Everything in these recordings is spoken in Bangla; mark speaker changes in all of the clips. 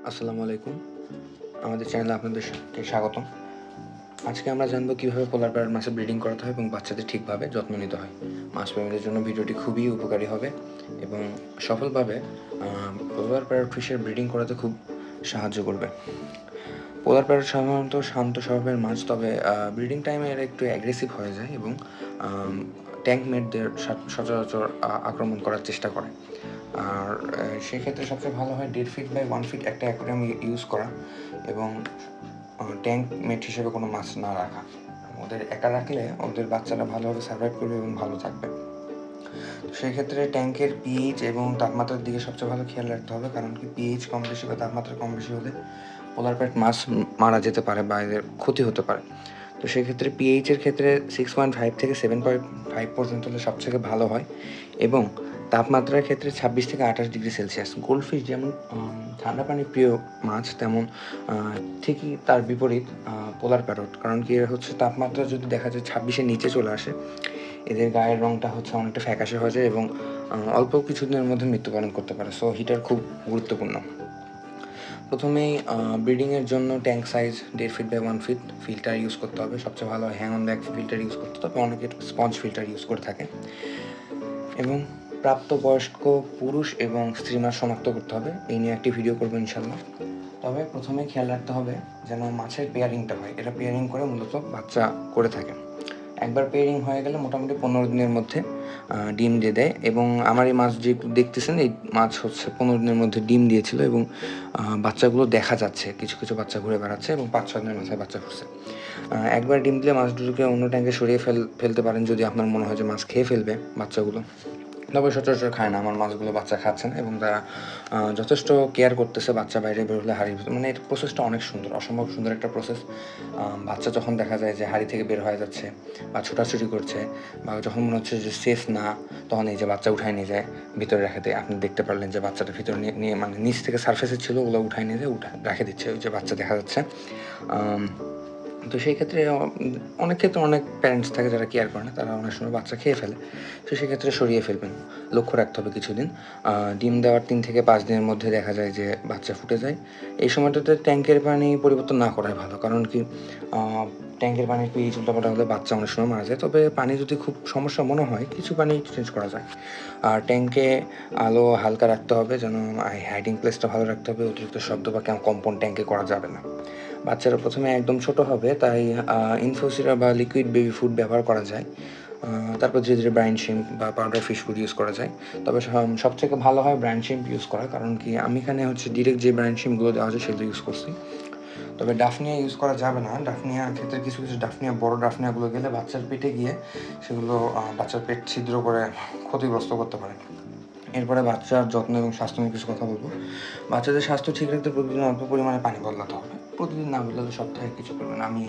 Speaker 1: আসসালামু আলাইকুম। আমাদের চ্যানেলে আপনাদেরকে স্বাগতম। আজকে আমরা জানবো কীভাবে পোলার প্যারট মাছের ব্রিডিং করাতে হয় এবং বাচ্চাদের ঠিকভাবে যত্ন নিতে হয়। মাছ প্রেমীদের জন্য ভিডিওটি খুবই উপকারী হবে এবং সফলভাবে পোলার প্যারট ফিশের ব্রিডিং করাতে খুব সাহায্য করবে। পোলার প্যারট সাধারণত শান্ত স্বভাবের মাছ, তবে ব্রিডিং টাইমে এরা একটু অ্যাগ্রেসিভ হয়ে যায় এবং ট্যাঙ্ক মেটদের সচরাচর আক্রমণ করার চেষ্টা করে। আর সেক্ষেত্রে সবচেয়ে ভালো হয় 1.5 ফিট বাই 1 ফিট একটা অ্যাকোয়ারিয়াম ইউজ করা এবং ট্যাঙ্ক মেট হিসেবে কোনো মাছ না রাখা। ওদের একা রাখলে ওদের বাচ্চারা ভালোভাবে সার্ভাইভ করবে এবং ভালো থাকবে। তো সেক্ষেত্রে ট্যাঙ্কের পিএইচ এবং তাপমাত্রার দিকে সবচেয়ে ভালো খেয়াল রাখতে হবে, কারণ কি পিএইচ কম বেশি বা তাপমাত্রা কম বেশি হলে পোলার প্যারট মাছ মারা যেতে পারে বা এদের ক্ষতি হতে পারে। তো সেক্ষেত্রে পিএইচের ক্ষেত্রে 6.5 থেকে 7.5 পর্যন্ত হলে সবথেকে ভালো হয় এবং তাপমাত্রার ক্ষেত্রে 26 থেকে 28 ডিগ্রি সেলসিয়াস। গোল্ডফিশ যেমন ঠান্ডা পানির প্রিয় মাছ, তেমন ঠিকই তার বিপরীত পোলার প্যারট। কারণ কি এর হচ্ছে তাপমাত্রা যদি দেখা যায় 26-এর নিচে চলে আসে, এদের গায়ের রঙটা হচ্ছে অনেকটা ফ্যাকাশে হয়ে যায় এবং অল্প কিছুদিনের মধ্যে মৃত্যুবরণ করতে পারে। সো হিটার খুব গুরুত্বপূর্ণ। প্রথমেই ব্রিডিংয়ের জন্য tank size 1.5 feet by 1 feet filter use করতে হবে। সবচেয়ে ভালো হয় hang on the filter use করতে হবে, অনেকে স্পঞ্জ ফিল্টার ইউজ করে থাকে। এবং প্রাপ্তবয়স্ক পুরুষ এবং স্ত্রী মাছ শনাক্ত করতে হবে। এই নিয়ে একটি ভিডিও করবো ইনশাল্লাহ। তবে প্রথমে খেয়াল রাখতে হবে যেন মাছের পেয়ারিংটা হয়। এরা পেয়ারিং করে মূলত বাচ্চা করে থাকে। একবার পেয়ারিং হয়ে গেলে মোটামুটি 15 দিনের মধ্যে ডিম দিয়ে দেয় এবং আমার এই মাছ যে দেখতেছেন, এই মাছ হচ্ছে 15 দিনের মধ্যে ডিম দিয়েছিল এবং বাচ্চাগুলো দেখা যাচ্ছে, কিছু কিছু বাচ্চা ঘুরে বেড়াচ্ছে এবং 5-6 দিনের মাথায় বাচ্চা ফুটছে। একবার ডিম দিলে মাছ দুটোকে অন্য ট্যাঙ্কে সরিয়ে ফেলতে পারেন যদি আপনার মনে হয় যে মাছ খেয়ে ফেলবে বাচ্চাগুলো। তবে সচরাচর খায় না, আমার মাছগুলো বাচ্চা খাচ্ছে না এবং তারা যথেষ্ট কেয়ার করতেছে। বাচ্চা বাইরে বেরোলে হাঁড়ির ভিতরে, মানে এর প্রসেসটা অনেক সুন্দর, অসম্ভব সুন্দর একটা প্রসেস। বাচ্চা যখন দেখা যায় যে হাঁড়ি থেকে বের হয়ে যাচ্ছে বা ছোটাছুটি করছে বা যখন মনে হচ্ছে যে সেফ না, তখন এই যে বাচ্চা উঠায় নিয়ে যায় ভিতরে রেখে দেয়। আপনি দেখতে পারলেন যে বাচ্চাটা ভিতরে নিয়ে মানে নিচ থেকে সারফেসে ছিল, ওগুলো উঠায় নিয়ে যায়, রেখে দিচ্ছে। ওই যে বাচ্চা দেখা যাচ্ছে। তো সেই ক্ষেত্রে অনেক ক্ষেত্রে অনেক প্যারেন্টস থাকে যারা কেয়ার করে না, তারা অনেক সময় বাচ্চা খেয়ে ফেলে। তো সেক্ষেত্রে সরিয়ে ফেলবেন, লক্ষ্য রাখতে হবে কিছুদিন। ডিম দেওয়ার 3 থেকে 5 দিনের মধ্যে দেখা যায় যে বাচ্চা ফুটে যায়। এই সময়টাতে ট্যাঙ্কের পানি পরিবর্তন না করাই ভালো, কারণ কি ট্যাঙ্কের পানির পিএইচ উল্টাপাল্টা হলে বাচ্চা অনেক সময় মারা যায়। তবে পানি যদি খুব সমস্যা মনে হয়, কিছু পানি চেঞ্জ করা যায়। আর ট্যাঙ্কে আলো হালকা রাখতে হবে, যেন হাইডিং প্লেসটা ভালো রাখতে হবে। অতিরিক্ত শব্দ বা কম্পন ট্যাঙ্কে করা যাবে না। বাচ্চারা প্রথমে একদম ছোট হবে, তাই ইনফোসিরা বা লিকুইড বেবি ফুড ব্যবহার করা যায়। তারপর ধীরে ধীরে ব্রাইন শিম্প বা পাউডার ফিশ ফুড ইউজ করা যায়। তবে সবথেকে ভালো হয় ব্রাইন শিম্প ইউজ করা, কারণ কি আমি এখানে হচ্ছে ডিরেক্ট যে ব্রাইন শিম্পগুলো দেওয়া যায় সেগুলো ইউজ করছি। তবে ডাফনিয়া ইউজ করা যাবে না। ডাফনিয়ার ক্ষেত্রে কিছু কিছু ডাফনিয়া, বড় ডাফনিয়াগুলো গেলে বাচ্চার পেটে গিয়ে সেগুলো বাচ্চার পেট ছিদ্র করে ক্ষতিগ্রস্ত করতে পারে। এরপরে বাচ্চার যত্ন এবং স্বাস্থ্য নিয়ে কিছু কথা বলবো। বাচ্চাদের স্বাস্থ্য ঠিক রাখতে প্রতিদিন অল্প পরিমাণে পানি বদলাতে হবে। প্রতিদিন না বদলালে সপ্তাহে কিছু করবেন। আমি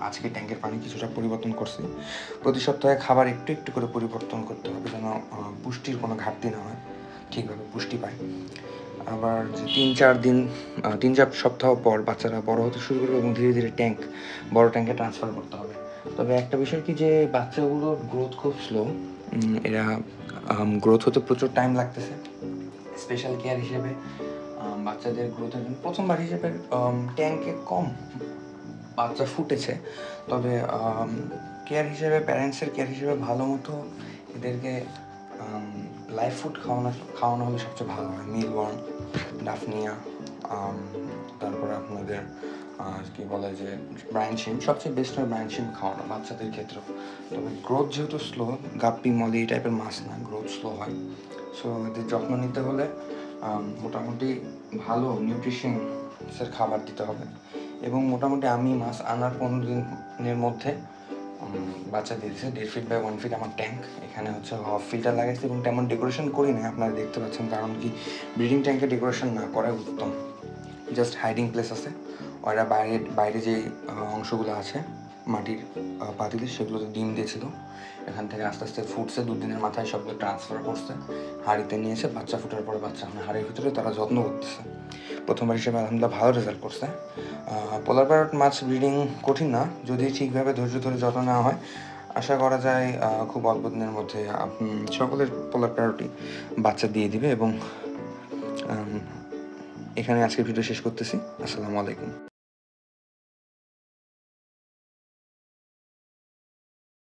Speaker 1: আজকে ট্যাঙ্কের পানি কিছুটা পরিবর্তন করছি। প্রতি সপ্তাহে খাবার একটু একটু করে পরিবর্তন করতে হবে, যেন পুষ্টির কোনো ঘাটতি না হয়, ঠিকভাবে পুষ্টি পায়। আবার যে 3-4 সপ্তাহ পর বাচ্চারা বড় হতে শুরু করবে এবং ধীরে ধীরে বড় ট্যাঙ্কে ট্রান্সফার করতে হবে। তবে একটা বিষয় কি, যে বাচ্চাগুলোর গ্রোথ খুব স্লো। এরা গ্রোথ হতে প্রচুর টাইম লাগতেছে। স্পেশাল কেয়ার হিসেবে বাচ্চাদের গ্রোথের জন্য প্রথমবার হিসেবে ট্যাঙ্কে কম বাচ্চা ফুটেছে। তবে কেয়ার হিসেবে, প্যারেন্টসের কেয়ার হিসেবে ভালো মতো এদেরকে লাইভ ফুড খাওয়ানো হলে সবচেয়ে ভালো হয়। মিলওয়ার্ম, ডাফনিয়া, তারপরে আপনাদের কী বলে যে ব্রাইন শিম্প, সবচেয়ে বেস্ট হয় ব্রাইন শিম্প খাওয়ানো বাচ্চাদের ক্ষেত্রেও। তবে গ্রোথ যেহেতু স্লো, গাপ্পি, মলি এই টাইপের মাছ না, গ্রোথ স্লো হয়। সো এদের যত্ন নিতে হলে মোটামুটি ভালো নিউট্রিশনসের খাবার দিতে হবে এবং মোটামুটি আমি মাছ আনার 15 দিনের মধ্যে বাচ্চা দিয়েছে। 1.5 ফিট বাই 1 ফিট আমার ট্যাঙ্ক। এখানে হচ্ছে হাফ ফিল্টার লাগাইছে এবং তেমন ডেকোরেশন করি না, আপনারা দেখতে পাচ্ছেন। কারণ কি, ব্রিডিং ট্যাঙ্কে ডেকোরেশন না করাই উত্তম। জাস্ট হাইডিং প্লেস আছে, ওরা বাইরে যে অংশগুলো আছে মাটির পাতিলে, সেগুলোতে ডিম দিয়েছিল। এখান থেকে আস্তে আস্তে ফুটছে, 2 দিনের মাথায় সবগুলো ট্রান্সফার করছে, হাঁড়িতে নিয়েছে। বাচ্চা ফুটার পরে বাচ্চা মানে হাঁড়ির ভিতরে তারা যত্ন করতেছে। প্রথমবার হিসেবে আলহামদুলিল্লাহ ভালো রেজাল্ট করছে। পোলার প্যারট মাছ ব্রিডিং কঠিন না, যদি ঠিকভাবে ধৈর্য ধরে যত্ন নেওয়া হয়। আশা করা যায় খুব অল্প দিনের মধ্যে সকলের পোলার প্যারটই বাচ্চা দিয়ে দিবে এবং এখানে আজকের ভিডিও শেষ করতেছি। আসসালামু আলাইকুম।